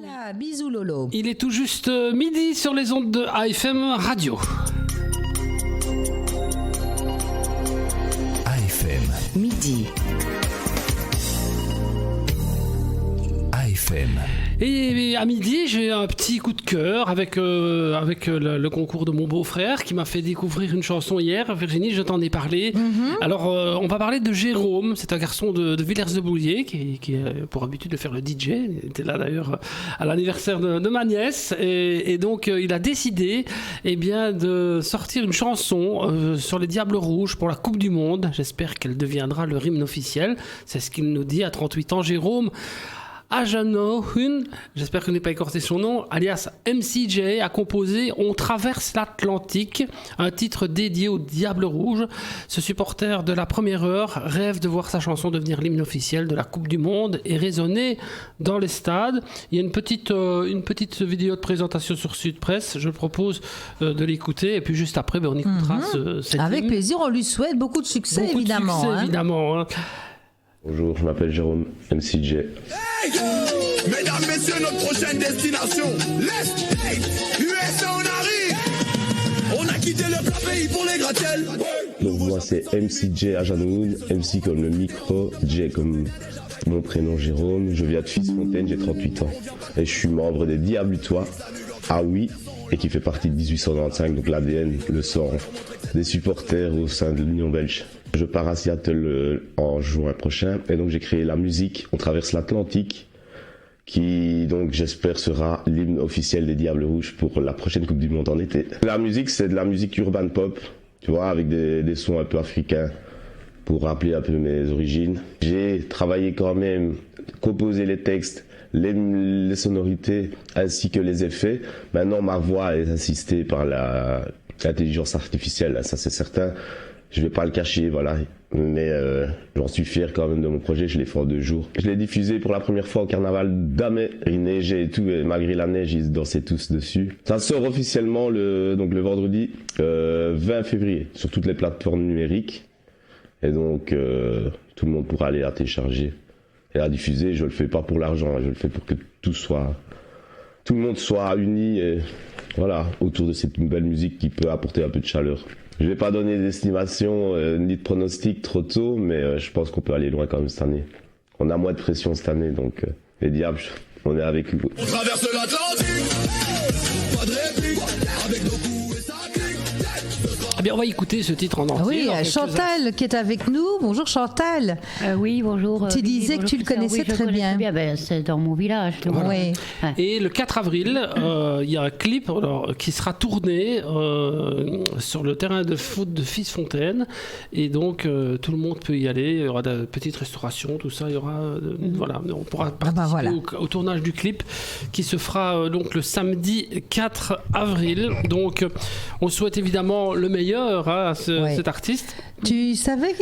Voilà, bisous Lolo. Il est tout juste midi sur les ondes de AFM Radio. AFM. Midi. AFM. Et à midi, j'ai un petit coup de cœur avec le concours de mon beau-frère qui m'a fait découvrir une chanson hier. Virginie, je t'en ai parlé. Alors, on va parler de Jérôme. C'est un garçon de Villers-de-Bouillet qui a pour habitude de faire le DJ. Il était là d'ailleurs à l'anniversaire de ma nièce. Et donc, il a décidé de sortir une chanson sur les Diables Rouges pour la Coupe du Monde. J'espère qu'elle deviendra le hymne officiel. C'est ce qu'il nous dit à 38 ans, Jérôme. Ajanohun, j'espère que je n'ai pas écorché son nom, alias MCJ, a composé On traverse l'Atlantique, un titre dédié au Diable Rouge. Ce supporter de la première heure rêve de voir sa chanson devenir l'hymne officiel de la Coupe du Monde et résonner dans les stades. Il y a une petite vidéo de présentation sur Sud Presse, je propose de l'écouter et puis juste après on écoutera cette Avec hymne. plaisir, on lui souhaite beaucoup de succès, Beaucoup évidemment. de succès, évidemment. Hein. Bonjour, je m'appelle Jérôme, MCJ. Hey, mesdames, messieurs, notre prochaine destination, l'Est, USA, on arrive. On a quitté le plat pays pour les gratte-ciels. Donc moi c'est MCJ Ajanoun, MC comme le micro, J comme mon prénom Jérôme. Je viens de Fils-Fontaine, j'ai 38 ans. Et je suis membre des Diablutois, ah oui, et qui fait partie de 1895, donc l'ADN, le sang des supporters au sein de l'Union belge. Je pars à Seattle en juin prochain et donc j'ai créé la musique On traverse l'Atlantique qui donc j'espère sera l'hymne officiel des Diables Rouges pour la prochaine Coupe du Monde en été. La musique c'est de la musique urban pop, tu vois, avec des sons un peu africains pour rappeler un peu mes origines. J'ai travaillé quand même, composé les textes, les sonorités ainsi que les effets. Maintenant ma voix est assistée par l'intelligence artificielle, ça c'est certain. Je vais pas le cacher, voilà, mais j'en suis fier quand même de mon projet, je l'ai fait en 2 jours. Je l'ai diffusé pour la première fois au carnaval d'Amé, il neigeait et tout, et malgré la neige, ils dansaient tous dessus. Ça sort officiellement le vendredi 20 février sur toutes les plateformes numériques, et donc tout le monde pourra aller la télécharger et la diffuser. Je le fais pas pour l'argent, je le fais pour que tout le monde soit uni, et voilà, autour de cette belle musique qui peut apporter un peu de chaleur. Je vais pas donner d'estimation ni de pronostic trop tôt, mais je pense qu'on peut aller loin quand même cette année. On a moins de pression cette année, donc les Diables, on est avec vous. On traverse l'Atlantique, pas de réplique, avec nos coups et ça clique. Eh bien, on va écouter ce titre en entier. Oui, dans quelques Chantal qui est avec nous. Bonjour Chantal. Oui, bonjour. Tu disais que tu le connaissais oui, je très connais bien. Ben, c'est dans mon village. donc. Voilà. Oui. Et le 4 avril, il y a un clip qui sera tourné sur le terrain de foot de Fils-Fontaine. Et donc, tout le monde peut y aller. Il y aura de petites restaurations, tout ça. Il y aura, voilà, on pourra participer voilà. au tournage du clip qui se fera donc le samedi 4 avril. Donc, on souhaite évidemment le meilleur à cet artiste. Tu savais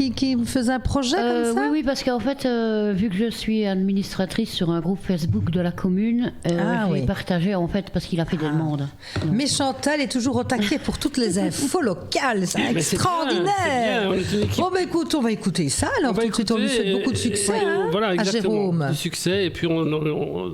qu'il faisait un projet comme ça? Oui, parce qu'en fait, vu que je suis administratrice sur un groupe Facebook de la commune, j'ai partagé en fait parce qu'il a fait des demandes. Donc. Mais Chantal est toujours au taquet pour toutes les infos locales, c'est Mais c'est extraordinaire. bien, on est une équipe. Bon, bah écoute, on va écouter ça alors. Tout de suite, on lui souhaite beaucoup de succès voilà, à exactement, Jérôme. du succès, et puis on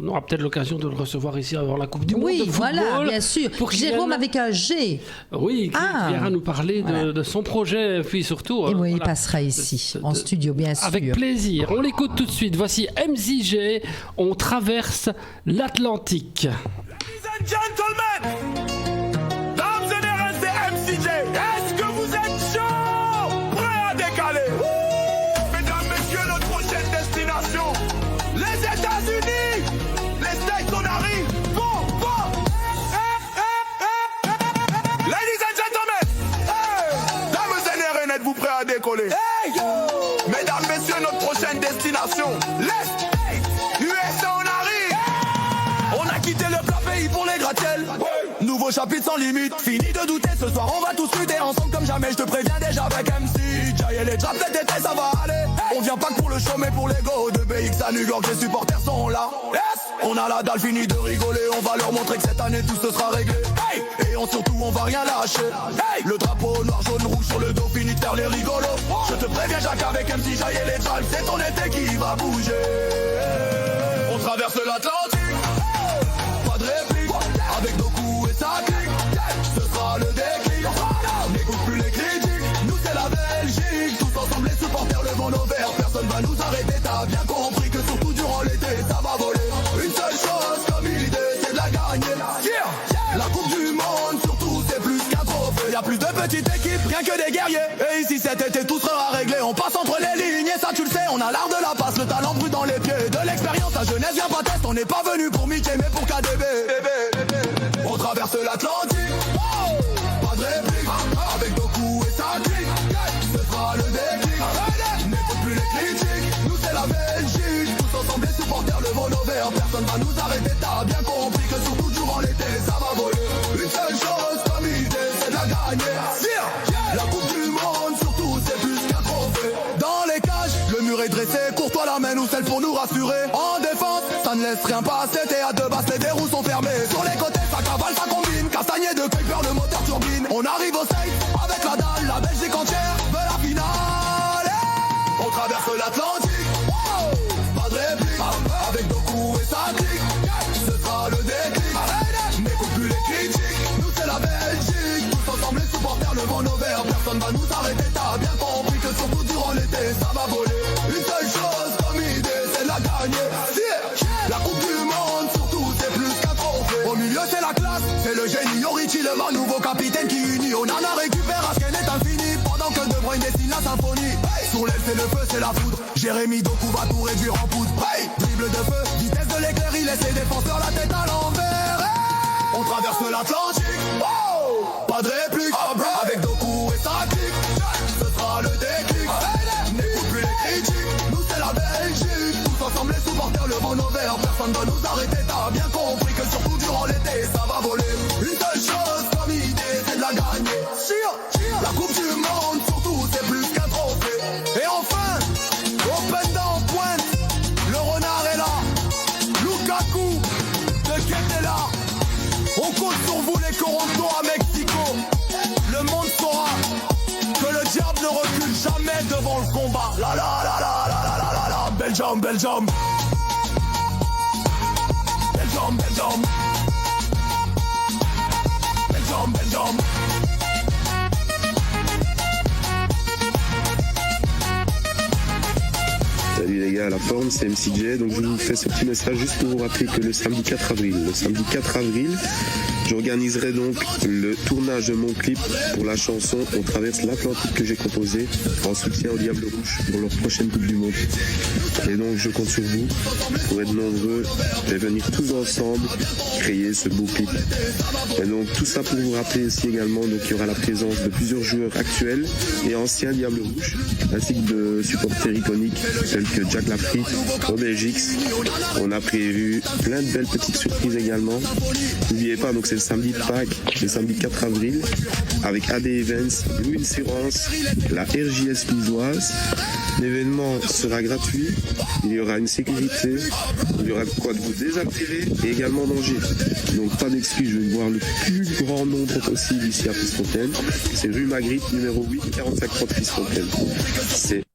aura peut-être l'occasion de le recevoir ici avant la Coupe du Monde Oui, de football. voilà, bien sûr. Pour qu'il Jérôme vienne- avec un G. Oui, qui viendra nous parler de son projet, puis surtout... Et oui, il voilà, passera ici, en studio, bien sûr. avec plaisir. On l'écoute tout de suite. Voici MCJ, On traverse l'Atlantique. Ladies and gentlemen, dames et messieurs, c'est MCJ. Est-ce que vous êtes chaud, prêts à décaler? Mesdames, messieurs, notre prochaine destination, les États-Unis. Les States, on arrive. Bon. Ladies and gentlemen, dames et messieurs, êtes-vous prêts à décoller? Mesdames, messieurs, notre prochaine destination, l'Est, USA, on arrive. On a quitté le plat pays pour les gratte-ciels. Nouveau chapitre sans limite. Fini de douter, ce soir on va tous lutter ensemble comme jamais. Je te préviens déjà avec MC Jay et les trappes cet été, ça va aller. On vient pas que pour le show mais pour l'ego. De BX à New York, les supporters sont là. Yes. On a la dalle, fini de rigoler. On va leur montrer que cette année tout se sera réglé. Hey. Et surtout on va rien lâcher. Hey. Le drapeau noir, jaune, rouge sur le dos, fini de faire les rigolos. Je te préviens Jacques avec MC Jay et les trappes, c'est ton été qui va bouger. On traverse l'Atlantique. que des guerriers. Et ici cet été tout sera réglé. On passe entre les lignes et ça tu le sais. On a l'art de la passe, le talent brut dans les pieds. De l'expérience, la jeunesse vient pas test. On n'est pas venu pour Mickey mais pour KDB. On traverse l'Atlantique, pas de réplique. Avec Doku et sa clique, ce sera le déclic. N'écoute plus les critiques, nous c'est la Belgique. Tous ensemble les supporters, le vent vert. Personne va nous arrêter, t'as bien compris que surtout durant l'été ça va voler. Une seule chose comme idée, c'est de la gagner. La coupe du monde, surtout c'est plus qu'un trophée. Dans les cages, le mur est dressé, cours-toi la main ou celle pour nous rassurer. En défense, ça ne laisse rien passer, t'es à deux basses, les roues sont fermées. Sur les côtés, ça cavale, ça combine. Castagné de Kuiper, le moteur turbine. On arrive au safe, avec la dalle, la Belgique entière veut la finale. On traverse l'Atlantique, pas de réplique. Avec Doku et sa clique, ce sera le déclic. N'écoute plus les critiques, nous c'est la Belgique. Tous ensemble les supporters, le vent vert. Personne va nous arrêter, t'as bien compris que surtout durant l'été ça va voler. Une seule chose comme idée, c'est de la gagner. La coupe du monde, surtout c'est plus qu'un trophée. Au milieu c'est la classe, c'est le génie Orichi, le man, nouveau capitaine qui unit. Onana récupère, Asken est infini, pendant que De Bruyne dessine la symphonie. Sur l'aile c'est le feu, c'est la foudre. Jérémy Doku va tout réduire en poudre. Dribble de feu, vitesse de l'éclair, il laisse ses défenseurs la tête à l'envers. On traverse l'Atlantique, pas de réplique. Avec Doku et sa clique, ce sera le déclic. N'écoute plus les critiques, nous c'est la Belgique. Tous ensemble les supporters, le vent vert. Personne va nous arrêter, t'as bien compris que surtout durant l'été ça va voler. Une seule chose comme idée, c'est de la gagner. La coupe du monde, surtout c'est plus qu'un trophée. Et enfin, Openda en pointe, le renard est là. Lukaku, de Kent est là. On compte sur vous les Toronto à Mexico. Le monde saura que le diable ne recule jamais devant le combat. La la la la la la la la la. Belgium, Belgium. Belgium, Belgium. Belgium, Belgium. Salut les gars, à la forme, c'est MCJ. Donc je vous fais ce petit message juste pour vous rappeler que le samedi 4 avril, j'organiserai donc le tournage de mon clip pour la chanson On traverse l'Atlantique que j'ai composé en soutien au Diable Rouge pour leur prochaine Coupe du Monde. Et donc je compte sur vous pour être nombreux et venir tous ensemble créer ce beau clip. Et donc tout ça pour vous rappeler aussi également donc il y aura la présence de plusieurs joueurs actuels et anciens Diable Rouge, ainsi que de supporters iconiques tels que Jack Lafrique, Obelgix. On a prévu plein de belles petites surprises également. N'oubliez pas, donc c'est le samedi de Pâques, le samedi 4 avril, avec AD Events, Blue Insurance, la RJS Lisoise. L'événement sera gratuit, il y aura une sécurité, il y aura quoi de vous désaptirer et également manger. Donc pas d'excuses, je vais voir le plus grand nombre possible ici à Fisfontaine. C'est rue Magritte, numéro 8, 4530 Fisfontaine.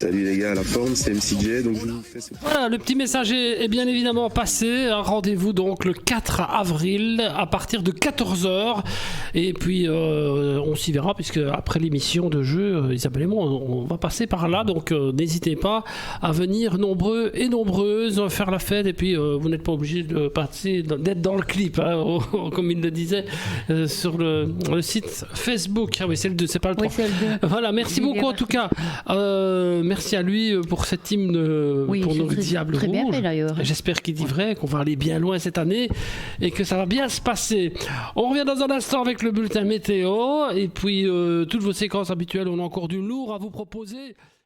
Salut les gars, à la forme, c'est MCJ, donc je vous fais ce... Voilà, le petit message est bien évidemment passé. Rendez-vous donc le 4 avril à partir de 14h. Et puis on s'y verra, puisque après l'émission de jeu, Isabelle et moi, on va passer par là. Donc n'hésitez pas à venir nombreux et nombreuses, faire la fête. Et puis vous n'êtes pas obligé de passer, d'être dans le clip, hein, comme il le disait sur le site Facebook. Ah oui, c'est le 2, c'est pas le 3. Oui, c'est le 2. Voilà, merci beaucoup en tout cas. Merci à lui pour cet hymne pour nos Diables Rouges. Bien fait, d'ailleurs. J'espère qu'il dit vrai, qu'on va aller bien loin cette année et que ça va bien se passer. On revient dans un instant avec le bulletin météo et puis toutes vos séquences habituelles. On a encore du lourd à vous proposer.